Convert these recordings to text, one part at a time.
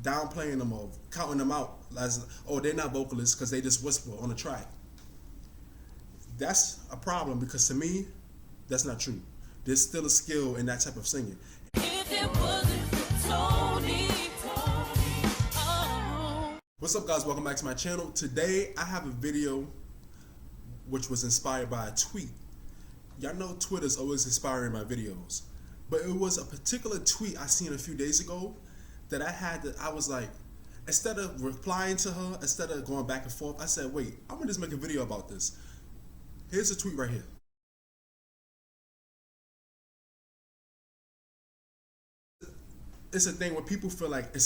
downplaying them or counting them out as, oh, they're not vocalists because they just whisper on the track. That's a problem because to me, that's not true. There's still a skill in that type of singing. If it wasn't for Tony, oh. What's up, guys? Welcome back to my channel. Today, I have a video which was inspired by a tweet. Y'all know Twitter's always inspiring my videos. But it was a particular tweet I seen a few days ago that I was like, instead of replying to her, instead of going back and forth, I said, wait, I'm gonna just make a video about this. Here's a tweet right here. It's a thing where people feel like they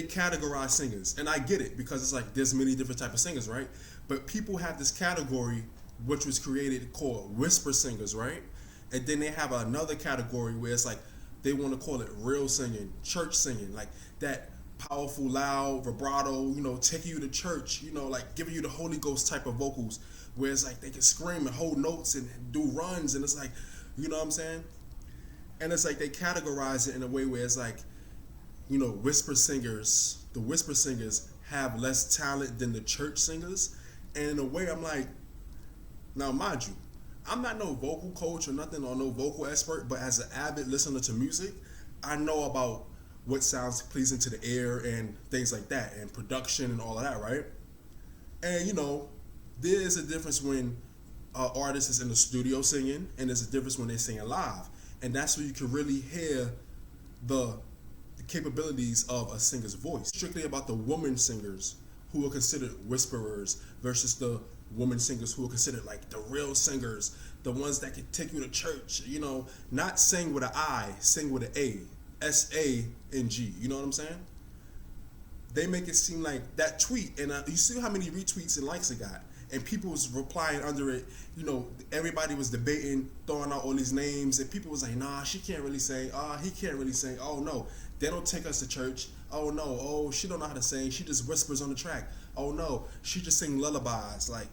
categorize singers, and I get it because it's like there's many different type of singers, right? But people have this category which was created called whisper singers, right? And then they have another category where it's like they want to call it real singing, church singing, like that powerful, loud, vibrato, you know, taking you to church, you know, like giving you the Holy Ghost type of vocals, where it's like they can scream and hold notes and do runs, and it's like, you know what I'm saying? And it's like they categorize it in a way where it's like, you know, whisper singers, the whisper singers have less talent than the church singers. And in a way, I'm like, now mind you, I'm not no vocal coach or nothing, or no vocal expert, but as an avid listener to music, I know about what sounds pleasing to the ear and things like that, and production and all of that, right? And you know, there is a difference when an artist is in the studio singing, and there's a difference when they're singing live. And that's where you can really hear the capabilities of a singer's voice. Strictly about the woman singers who are considered whisperers versus the woman singers who are considered like the real singers, the ones that can take you to church, you know, not sing with an I, sing with an A, S-A-N-G, you know what I'm saying? They make it seem like that tweet, and you see how many retweets and likes it got, and people was replying under it, you know, everybody was debating, throwing out all these names, and people was like, nah, she can't really sing, he can't really sing, oh no, they don't take us to church, oh no, oh, she don't know how to sing, she just whispers on the track, oh no, she just sing lullabies. Like,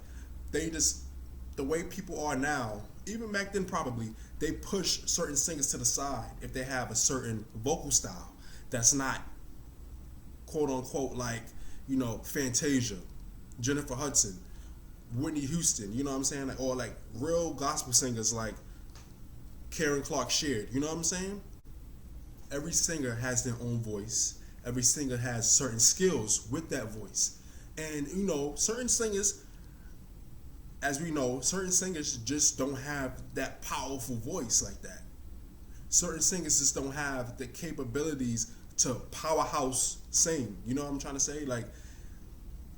they just, the way people are now, even back then probably, they push certain singers to the side if they have a certain vocal style that's not quote unquote like, you know, Fantasia, Jennifer Hudson, Whitney Houston, you know what I'm saying? Like, or like real gospel singers like Karen Clark Sheard, you know what I'm saying? Every singer has their own voice. Every singer has certain skills with that voice. And you know, certain singers, as we know, certain singers just don't have that powerful voice like that. Certain singers just don't have the capabilities to powerhouse sing. You know what I'm trying to say? Like,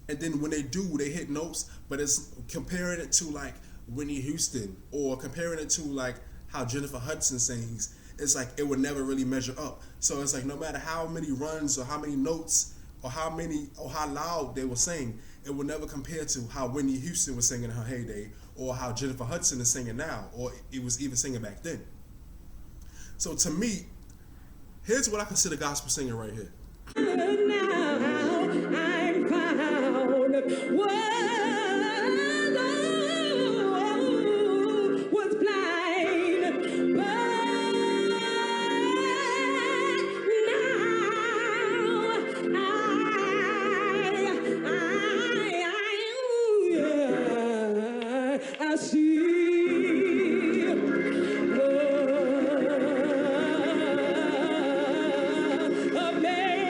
and then when they do, they hit notes, but it's comparing it to like Whitney Houston or comparing it to like how Jennifer Hudson sings, it's like it would never really measure up. So it's like no matter how many runs or how many notes or how loud they will sing, it will never compare to how Whitney Houston was singing in her heyday, or how Jennifer Hudson is singing now, or it was even singing back then. So to me, here's what I consider gospel singing right here. Now I'm found. Was blind, but I see amazing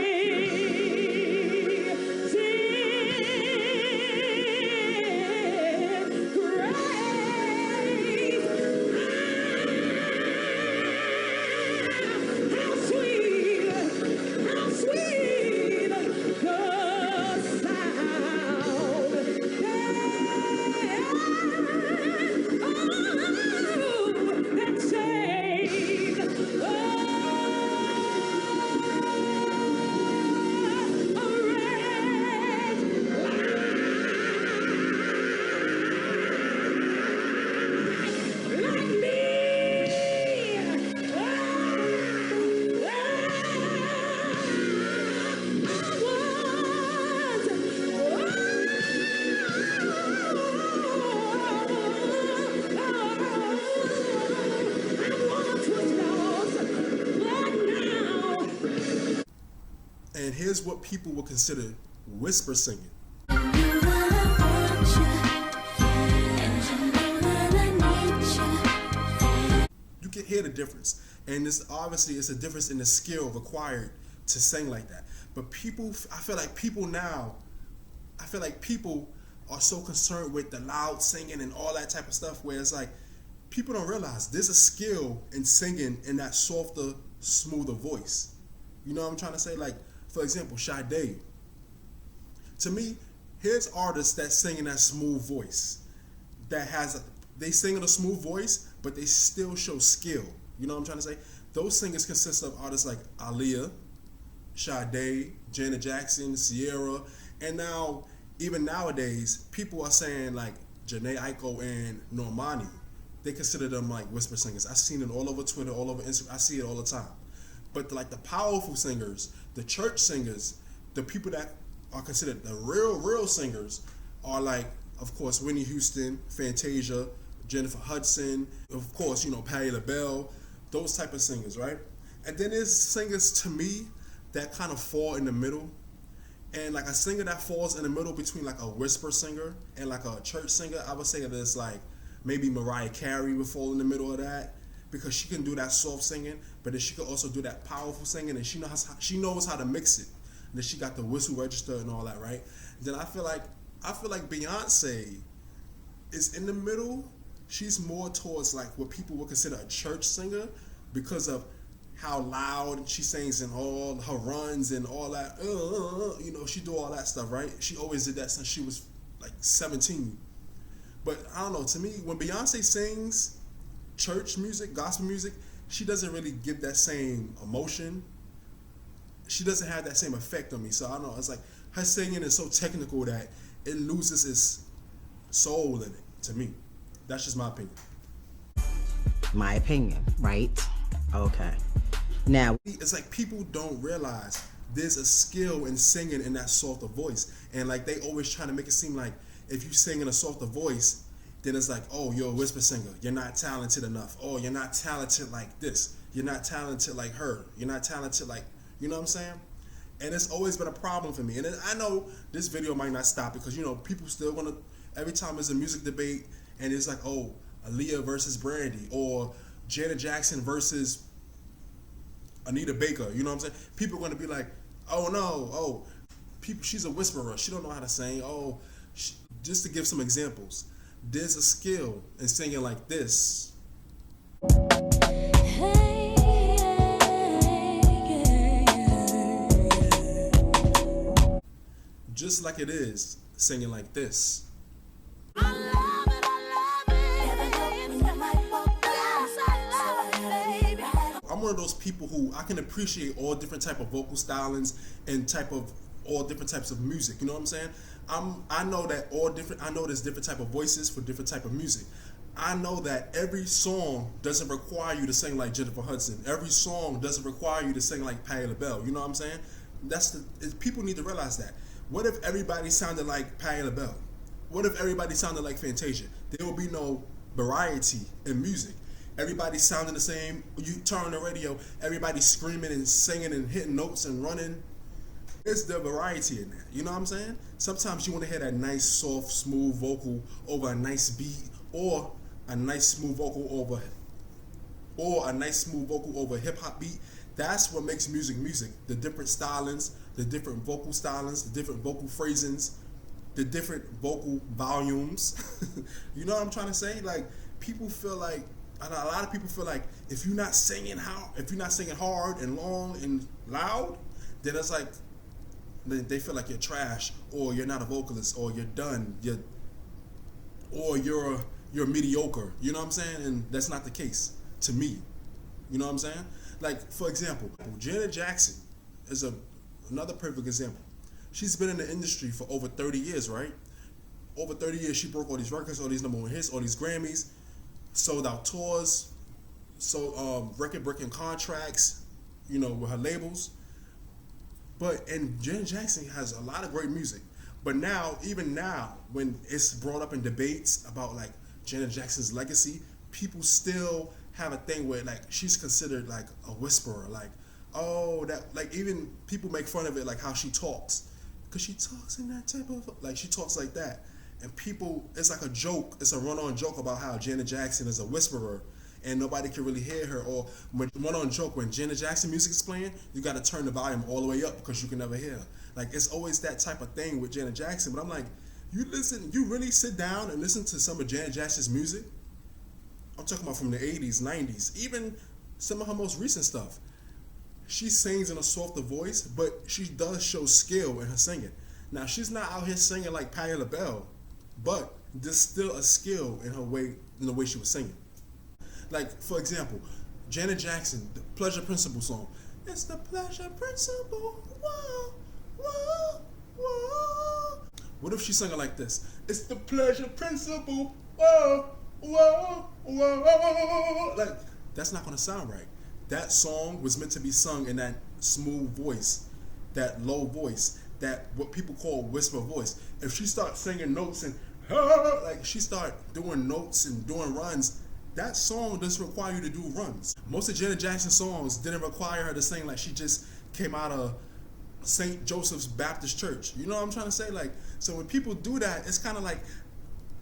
here's what people would consider whisper singing. You can hear the difference, and this obviously it's a difference in the skill required to sing like that. But people, I feel like people are so concerned with the loud singing and all that type of stuff, where it's like people don't realize there's a skill in singing in that softer, smoother voice. You know what I'm trying to say? Like, for example, Sade. To me, here's artists that sing in that smooth voice, they sing in a smooth voice, but they still show skill. You know what I'm trying to say? Those singers consist of artists like Aaliyah, Sade, Janet Jackson, Sierra, and now, even nowadays, people are saying like Janae Aiko and Normani. They consider them like whisper singers. I've seen it all over Twitter, all over Instagram. I see it all the time. But the powerful singers, the church singers, the people that are considered the real singers are like, of course, Whitney Houston, Fantasia, Jennifer Hudson, of course, Patti LaBelle, those type of singers, right? And then there's singers, to me, that kind of fall in the middle. And like a singer that falls in the middle between like a whisper singer and like a church singer, I would say that it's like maybe Mariah Carey would fall in the middle of that, because she can do that soft singing, but then she can also do that powerful singing, and she knows how to mix it. And then she got the whistle register and all that, right? And then I feel like Beyonce is in the middle. She's more towards like what people would consider a church singer, because of how loud she sings in all her runs and all that. She do all that stuff, right? She always did that since she was like 17. But I don't know, to me, when Beyonce sings church music, gospel music, she doesn't really give that same emotion. She doesn't have that same effect on me. So I don't know, it's like her singing is so technical that it loses its soul in it, to me. That's just my opinion. My opinion, right? Okay. Now, it's like people don't realize there's a skill in singing in that softer voice. And like they always try to make it seem like if you sing in a softer voice, then it's like, oh, you're a whisper singer. You're not talented enough. Oh, you're not talented like this. You're not talented like her. You're not talented like, you know what I'm saying? And it's always been a problem for me. And I know this video might not stop, because, people still want to, every time there's a music debate and it's like, oh, Aaliyah versus Brandy, or Janet Jackson versus Anita Baker, you know what I'm saying? People are going to be like, oh no, she's a whisperer. She don't know how to sing. Just to give some examples, there's a skill in singing like this. Just like it is singing like this. I'm one of those people who I can appreciate all different type of vocal stylings and all different types of music. You know what I'm saying? I know there's different type of voices for different type of music. I know that every song doesn't require you to sing like Jennifer Hudson. Every song doesn't require you to sing like Patti LaBelle. You know what I'm saying? People need to realize that. What if everybody sounded like Patti LaBelle? What if everybody sounded like Fantasia? There will be no variety in music. Everybody sounding the same. You turn on the radio, everybody screaming and singing and hitting notes and running. It's the variety in that. You know what I'm saying? Sometimes you want to hear that nice, soft, smooth vocal over a nice beat, or a nice smooth vocal over a hip hop beat. That's what makes music. The different stylings, the different vocal stylings, the different vocal phrasings, the different vocal volumes. You know what I'm trying to say? Like, a lot of people feel like if you're not singing hard and long and loud, then it's like they feel like you're trash, or you're not a vocalist, or you're done, or you're mediocre. You know what I'm saying? And that's not the case to me. You know what I'm saying? Like, for example, Janet Jackson is another perfect example. She's been in the industry for over 30 years, right? Over 30 years, she broke all these records, all these number one hits, all these Grammys, sold out tours, record-breaking contracts, with her labels. And Janet Jackson has a lot of great music. But even now, when it's brought up in debates about like Janet Jackson's legacy, people still have a thing where like she's considered like a whisperer, like oh, that, like, even people make fun of it, like how she talks, because she talks in that type of, like, she talks like that. And people, it's like a joke, it's a run-on joke about how Janet Jackson is a whisperer and nobody can really hear her. Or run-on joke, when Janet Jackson music is playing, you got to turn the volume all the way up because you can never hear her. Like, it's always that type of thing with Janet Jackson. But I'm like, you really sit down and listen to some of Janet Jackson's music? I'm talking about from the 80s, 90s, even some of her most recent stuff. She sings in a softer voice, but she does show skill in her singing. Now, she's not out here singing like Patti LaBelle, but there's still a skill in her way, in the way she was singing. Like, for example, Janet Jackson, the Pleasure Principle song. It's the pleasure principle, whoa, whoa, whoa. What if she sang it like this? It's the pleasure principle, whoa, whoa, whoa. Like, that's not gonna sound right. That song was meant to be sung in that smooth voice, that low voice, that what people call whisper voice. If she starts singing notes and like she start doing notes and doing runs, that song doesn't require you to do runs. Most of Janet Jackson's songs didn't require her to sing like she just came out of St. Joseph's Baptist Church. You know what I'm trying to say? Like, so when people do that, it's kind of like,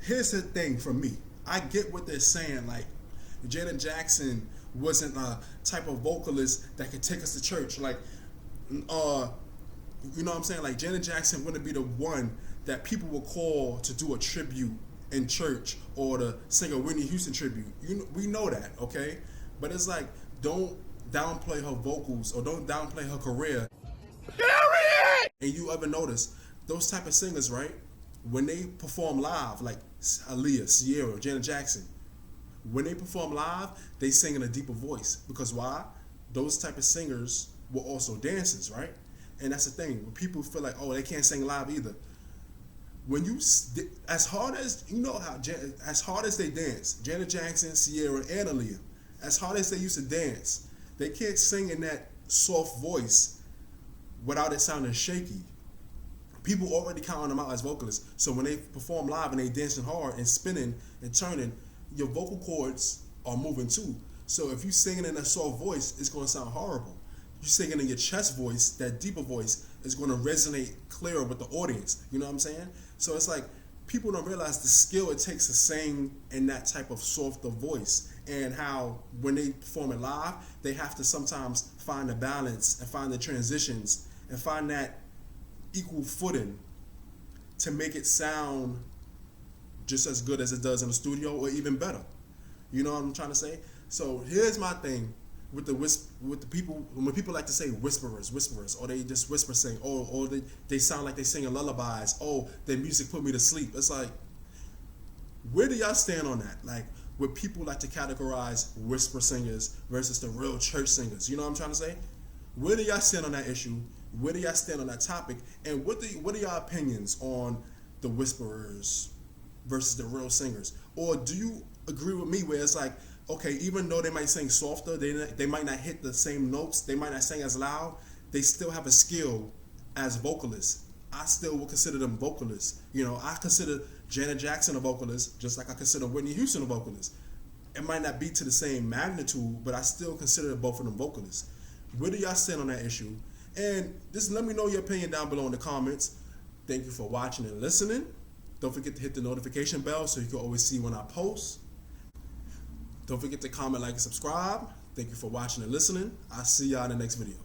here's the thing for me. I get what they're saying. Like, Janet Jackson wasn't a type of vocalist that could take us to church. Like, you know what I'm saying? Like, Janet Jackson wouldn't be the one that people would call to do a tribute in church or to sing a Whitney Houston tribute. We know that, okay? But it's like, don't downplay her vocals or don't downplay her career. Period! And you ever notice those type of singers, right? When they perform live, like Aaliyah, Sierra, Janet Jackson, when they perform live, they sing in a deeper voice. Because why? Those type of singers were also dancers, right? And that's the thing. When people feel like, oh, they can't sing live either. When you, as hard as, you know how, as hard as they dance, Janet Jackson, Sierra, and Aaliyah, as hard as they used to dance, they can't sing in that soft voice without it sounding shaky. People already counting them out as vocalists. So when they perform live and they dancing hard and spinning and turning, your vocal cords are moving too. So if you singing in a soft voice, it's going to sound horrible. You singing in your chest voice, that deeper voice, is going to resonate clearer with the audience. You know what I'm saying? So it's like, people don't realize the skill it takes to sing in that type of softer voice, and how when they perform it live, they have to sometimes find the balance and find the transitions and find that equal footing to make it sound just as good as it does in the studio, or even better. You know what I'm trying to say? So here's my thing with the people, when people like to say whisperers, or they just whisper sing, or they sound like they singing lullabies, oh, their music put me to sleep. It's like, where do y'all stand on that? Like, where people like to categorize whisper singers versus the real church singers. You know what I'm trying to say? Where do y'all stand on that issue? Where do y'all stand on that topic? And what are y'all opinions on the whisperers versus the real singers? Or do you agree with me where it's like, okay, even though they might sing softer, they might not hit the same notes, they might not sing as loud, they still have a skill as vocalists. I still would consider them vocalists. You know, I consider Janet Jackson a vocalist, just like I consider Whitney Houston a vocalist. It might not be to the same magnitude, but I still consider both of them vocalists. Where do y'all stand on that issue? And just let me know your opinion down below in the comments. Thank you for watching and listening. Don't forget to hit the notification bell so you can always see when I post. Don't forget to comment, like, and subscribe. Thank you for watching and listening. I'll see y'all in the next video.